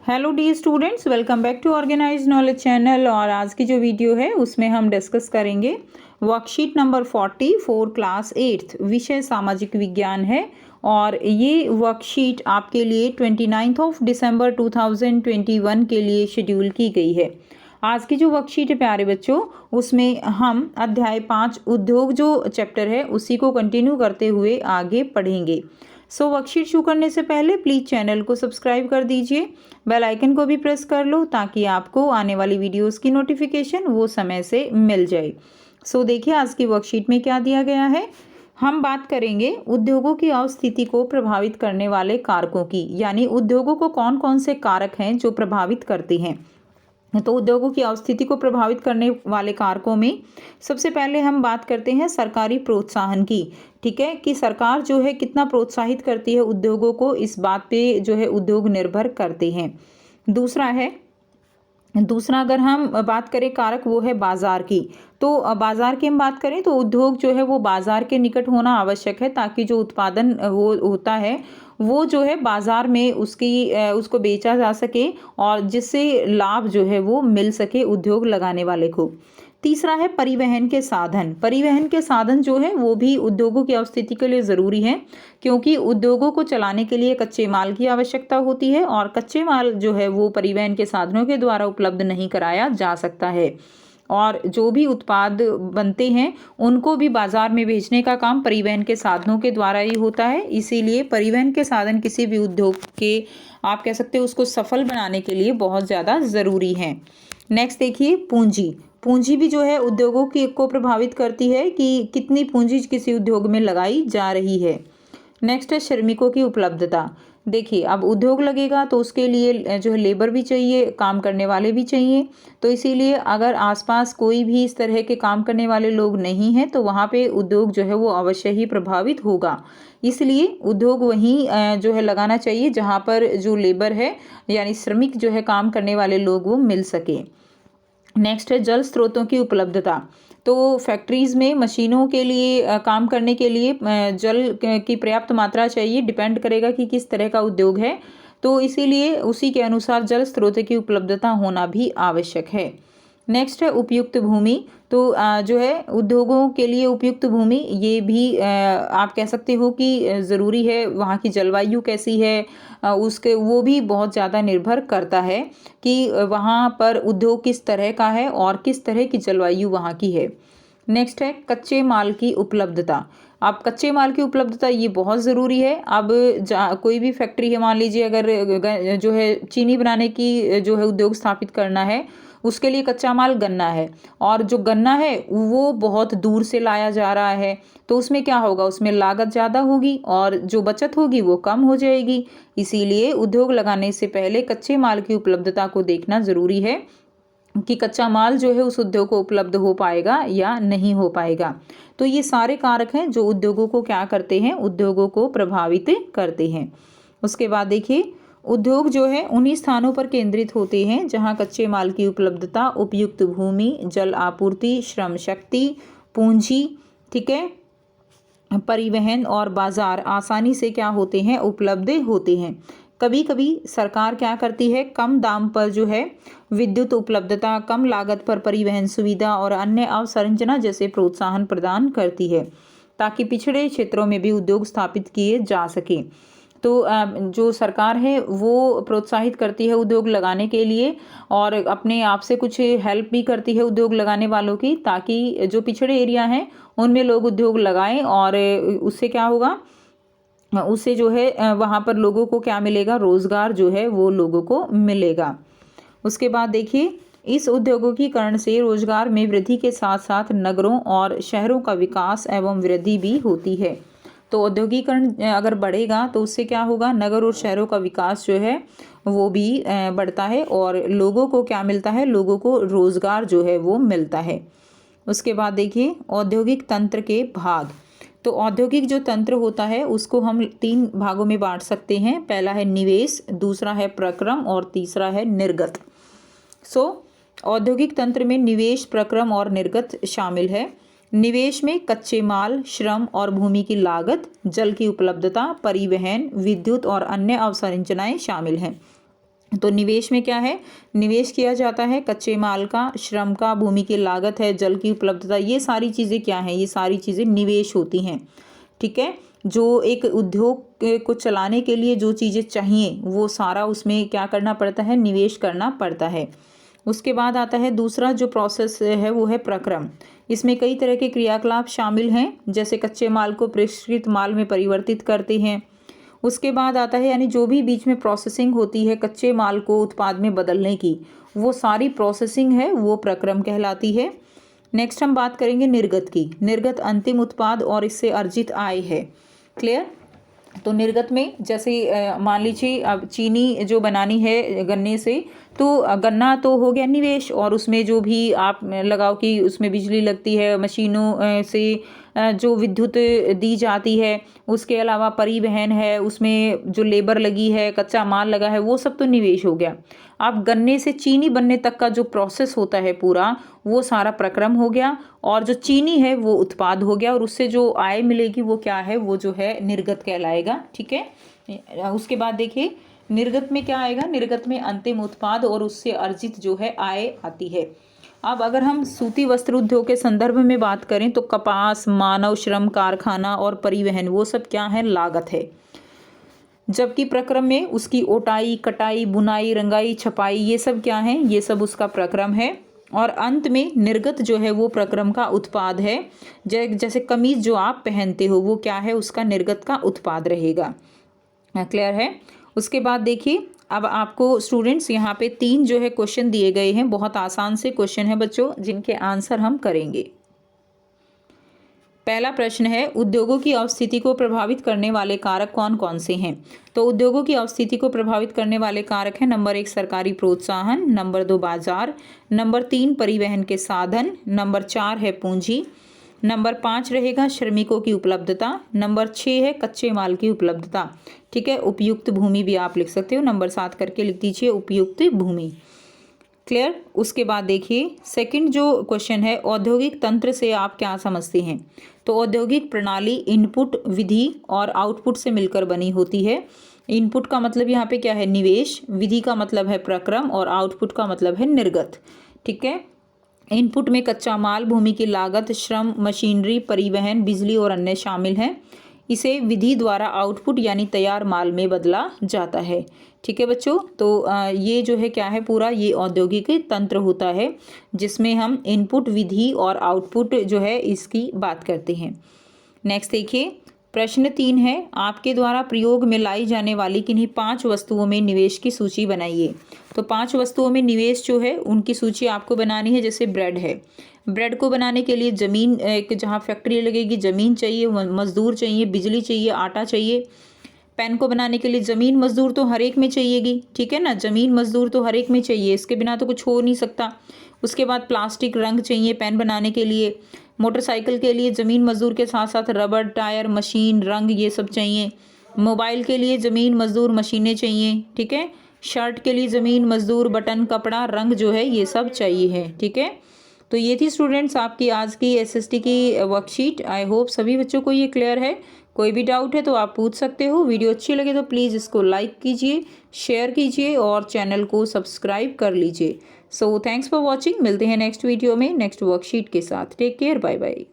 Hello dear students, welcome back to organize knowledge channel. और आज की जो वीडियो है उसमें हम डिस्कस करेंगे वर्कशीट नंबर 44 क्लास 8 विषय सामाजिक विज्ञान है। और ये वर्कशीट आपके लिए 29 दिसंबर 2021 के लिए शेड्यूल की गई है। आज की जो वर्कशीट है प्यारे बच्चों, उसमें हम अध्याय 5 उद्योग जो चैप्टर है उसी को कंटिन्यू करते हुए आगे पढ़ेंगे। सो वर्कशीट शुरू करने से पहले प्लीज़ चैनल को सब्सक्राइब कर दीजिए, बेल आइकन को भी प्रेस कर लो ताकि आपको आने वाली वीडियोस की नोटिफिकेशन वो समय से मिल जाए। सो देखिए आज की वर्कशीट में क्या दिया गया है। हम बात करेंगे उद्योगों की अवस्थिति को प्रभावित करने वाले कारकों की, यानी उद्योगों को कौन कौन से कारक हैं जो प्रभावित करते हैं। तो उद्योगों की अवस्थिति को प्रभावित करने वाले कारकों में सबसे पहले हम बात करते हैं सरकारी प्रोत्साहन की। ठीक है, कि सरकार जो है कितना प्रोत्साहित करती है उद्योगों को, इस बात पे जो है उद्योग निर्भर करते हैं। दूसरा अगर हम बात करें कारक, वो है बाजार की। तो बाजार की हम बात करें तो उद्योग जो है वो बाजार के निकट होना आवश्यक है ताकि जो उत्पादन होता है वो जो है बाजार में उसको बेचा जा सके और जिससे लाभ जो है वो मिल सके उद्योग लगाने वाले को। तीसरा है परिवहन के साधन। परिवहन के साधन जो है वो भी उद्योगों की अवस्थिति के लिए ज़रूरी है, क्योंकि उद्योगों को चलाने के लिए कच्चे माल की आवश्यकता होती है और कच्चे माल जो है वो परिवहन के साधनों के द्वारा उपलब्ध नहीं कराया जा सकता है। और जो भी उत्पाद बनते हैं उनको भी बाजार में भेजने का काम परिवहन के साधनों के द्वारा ही होता है। इसीलिए परिवहन के साधन किसी भी उद्योग के, आप कह सकते हो, उसको सफल बनाने के लिए बहुत ज़्यादा ज़रूरी हैं। नेक्स्ट देखिए पूंजी। पूंजी भी जो है उद्योगों को प्रभावित करती है कि कितनी पूंजी किसी उद्योग में लगाई जा रही है। नेक्स्ट है श्रमिकों की उपलब्धता। देखिए अब उद्योग लगेगा तो उसके लिए जो है लेबर भी चाहिए, काम करने वाले भी चाहिए। तो इसीलिए अगर आसपास कोई भी इस तरह के काम करने वाले लोग नहीं हैं तो वहाँ पे उद्योग जो है वो अवश्य ही प्रभावित होगा। इसलिए उद्योग वहीं जो है लगाना चाहिए जहाँ पर जो लेबर है यानी श्रमिक जो है काम करने वाले लोग वो मिल सके। नेक्स्ट है जल स्रोतों की उपलब्धता। तो फैक्ट्रीज़ में मशीनों के लिए काम करने के लिए जल की पर्याप्त मात्रा चाहिए, डिपेंड करेगा कि किस तरह का उद्योग है। तो इसीलिए उसी के अनुसार जल स्रोत की उपलब्धता होना भी आवश्यक है। नेक्स्ट है उपयुक्त भूमि। तो जो है उद्योगों के लिए उपयुक्त भूमि, ये भी आप कह सकते हो कि ज़रूरी है। वहाँ की जलवायु कैसी है उसके वो भी बहुत ज़्यादा निर्भर करता है कि वहाँ पर उद्योग किस तरह का है और किस तरह की जलवायु वहाँ की है। नेक्स्ट है कच्चे माल की उपलब्धता। अब कच्चे माल की उपलब्धता ये बहुत ज़रूरी है। अब कोई भी फैक्ट्री है, मान लीजिए अगर जो है चीनी बनाने की जो है उद्योग स्थापित करना है, उसके लिए कच्चा माल गन्ना है और जो गन्ना है वो बहुत दूर से लाया जा रहा है। तो उसमें क्या होगा, उसमें लागत ज़्यादा होगी और जो बचत होगी वो कम हो जाएगी। इसीलिए उद्योग लगाने से पहले कच्चे माल की उपलब्धता को देखना ज़रूरी है कि कच्चा माल जो है उस उद्योग को उपलब्ध हो पाएगा या नहीं हो पाएगा। तो ये सारे कारक हैं जो उद्योगों को क्या करते हैं, उद्योगों को प्रभावित करते हैं। उसके बाद देखिए उद्योग जो है उन्हीं स्थानों पर केंद्रित होते हैं जहां कच्चे माल की उपलब्धता, उपयुक्त भूमि, जल आपूर्ति, श्रम शक्ति, पूंजी, ठीक है, परिवहन और बाजार आसानी से क्या होते हैं, उपलब्ध होते हैं। कभी कभी सरकार क्या करती है, कम दाम पर जो है विद्युत उपलब्धता, कम लागत पर परिवहन सुविधा और अन्य अवसंरचना जैसे प्रोत्साहन प्रदान करती है ताकि पिछड़े क्षेत्रों में भी उद्योग स्थापित किए जा सके। तो जो सरकार है वो प्रोत्साहित करती है उद्योग लगाने के लिए और अपने आप से कुछ हेल्प भी करती है उद्योग लगाने वालों की, ताकि जो पिछड़े एरिया हैं उनमें लोग उद्योग लगाएं और उससे क्या होगा, उससे जो है वहाँ पर लोगों को क्या मिलेगा, रोजगार जो है वो लोगों को मिलेगा। उसके बाद देखिए इस औद्योगिकीकरण से रोजगार में वृद्धि के साथ साथ नगरों और शहरों का विकास एवं वृद्धि भी होती है। तो औद्योगिकरण अगर बढ़ेगा तो उससे क्या होगा, नगर और शहरों का विकास जो है वो भी बढ़ता है और लोगों को क्या मिलता है, लोगों को रोजगार जो है वो मिलता है। उसके बाद देखिए औद्योगिक तंत्र के भाग। तो औद्योगिक जो तंत्र होता है उसको हम 3 भागों में बांट सकते हैं। पहला है निवेश, दूसरा है प्रक्रम और तीसरा है निर्गत। औद्योगिक तंत्र में निवेश, प्रक्रम और निर्गत शामिल है। निवेश में कच्चे माल, श्रम और भूमि की लागत, जल की उपलब्धता, परिवहन, विद्युत और अन्य अवसंरचनाएं शामिल हैं। तो निवेश में क्या है, निवेश किया जाता है कच्चे माल का, श्रम का, भूमि की लागत है, जल की उपलब्धता, ये सारी चीज़ें क्या हैं, ये सारी चीज़ें निवेश होती हैं। ठीक है, जो एक उद्योग को चलाने के लिए जो चीज़ें चाहिए वो सारा उसमें क्या करना पड़ता है, निवेश करना पड़ता है। उसके बाद आता है दूसरा जो प्रोसेस है वो है प्रक्रम। इसमें कई तरह के क्रियाकलाप शामिल हैं, जैसे कच्चे माल को परिष्कृत माल में परिवर्तित करते हैं। उसके बाद आता है यानी जो भी बीच में प्रोसेसिंग होती है कच्चे माल को उत्पाद में बदलने की, वो सारी प्रोसेसिंग है वो प्रक्रम कहलाती है। नेक्स्ट हम बात करेंगे निर्गत की। निर्गत अंतिम उत्पाद और इससे अर्जित आय है। क्लियर। तो निर्गत में जैसे मान लीजिए अब चीनी जो बनानी है गन्ने से, तो गन्ना तो हो गया निवेश, और उसमें जो भी आप लगाओ कि उसमें बिजली लगती है, मशीनों से जो विद्युत दी जाती है, उसके अलावा परिवहन है, उसमें जो लेबर लगी है, कच्चा माल लगा है, वो सब तो निवेश हो गया। अब गन्ने से चीनी बनने तक का जो प्रोसेस होता है पूरा, वो सारा प्रक्रम हो गया, और जो चीनी है वो उत्पाद हो गया, और उससे जो आय मिलेगी वो क्या है, वो जो है निर्गत कहलाएगा। ठीक है। उसके बाद देखिए निर्गत में क्या आएगा, निर्गत में अंतिम उत्पाद और उससे अर्जित जो है आय आती है। अब अगर हम सूती वस्त्र उद्योग के संदर्भ में बात करें तो कपास, मानव श्रम, कारखाना और परिवहन वो सब क्या है, लागत है। जबकि प्रक्रम में उसकी ओटाई, कटाई, बुनाई, रंगाई, छपाई ये सब क्या है, ये सब उसका प्रक्रम है। और अंत में निर्गत जो है वो प्रक्रम का उत्पाद है। जैसे कमीज जो आप पहनते हो वो क्या है, उसका निर्गत का उत्पाद रहेगा। क्लियर है। उसके बाद देखिए अब आपको स्टूडेंट्स यहाँ पे 3 जो है क्वेश्चन दिए गए हैं, बहुत आसान से क्वेश्चन है बच्चों, जिनके आंसर हम करेंगे। पहला प्रश्न है उद्योगों की अवस्थिति को प्रभावित करने वाले कारक कौन कौन से हैं। तो उद्योगों की अवस्थिति को प्रभावित करने वाले कारक हैं, नंबर 1 सरकारी प्रोत्साहन, नंबर 2 बाजार, नंबर 3 परिवहन के साधन, नंबर 4 है पूंजी, नंबर 5 रहेगा श्रमिकों की उपलब्धता, नंबर 6 है कच्चे माल की उपलब्धता। ठीक है, उपयुक्त भूमि भी आप लिख सकते हो, नंबर 7 करके लिख दीजिए उपयुक्त भूमि। क्लियर। उसके बाद देखिए सेकंड जो क्वेश्चन है, औद्योगिक तंत्र से आप क्या समझते हैं। तो औद्योगिक प्रणाली इनपुट, विधि और आउटपुट से मिलकर बनी होती है। इनपुट का मतलब यहाँ पे क्या है, निवेश, विधि का मतलब है प्रक्रम, और आउटपुट का मतलब है निर्गत। ठीक है। इनपुट में कच्चा माल, भूमि की लागत, श्रम, मशीनरी, परिवहन, बिजली और अन्य शामिल हैं। इसे विधि द्वारा आउटपुट यानी तैयार माल में बदला जाता है। ठीक है बच्चों, तो ये जो है क्या है, पूरा ये औद्योगिक तंत्र होता है जिसमें हम इनपुट, विधि और आउटपुट जो है इसकी बात करते हैं। नेक्स्ट देखिए प्रश्न 3 है आपके द्वारा प्रयोग में लाई जाने वाली किन्हीं 5 वस्तुओं में निवेश की सूची बनाइए। तो 5 वस्तुओं में निवेश जो है उनकी सूची आपको बनानी है। जैसे ब्रेड है, ब्रेड को बनाने के लिए ज़मीन, एक जहाँ फैक्ट्री लगेगी ज़मीन चाहिए, मज़दूर चाहिए, बिजली चाहिए, आटा चाहिए। पेन को बनाने के लिए ज़मीन, मज़दूर तो हर एक में चाहिएगी। ठीक है ना, ज़मीन, मज़दूर तो हर एक में चाहिए, इसके बिना तो कुछ हो नहीं सकता। उसके बाद प्लास्टिक, रंग चाहिए पेन बनाने के लिए। मोटरसाइकिल के लिए ज़मीन, मज़दूर के साथ साथ रबड़, टायर, मशीन, रंग ये सब चाहिए। मोबाइल के लिए ज़मीन, मज़दूर, मशीनें चाहिए। ठीक है। शर्ट के लिए ज़मीन, मज़दूर, बटन, कपड़ा, रंग जो है ये सब चाहिए है। ठीक है। तो ये थी स्टूडेंट्स आपकी आज की एसएसटी की वर्कशीट। आई होप सभी बच्चों को ये क्लियर है। कोई भी डाउट है तो आप पूछ सकते हो। वीडियो अच्छी लगे तो प्लीज़ इसको लाइक कीजिए, शेयर कीजिए और चैनल को सब्सक्राइब कर लीजिए। So thanks for watching. मिलते हैं नेक्स्ट वीडियो में नेक्स्ट वर्कशीट के साथ। Take care, bye bye.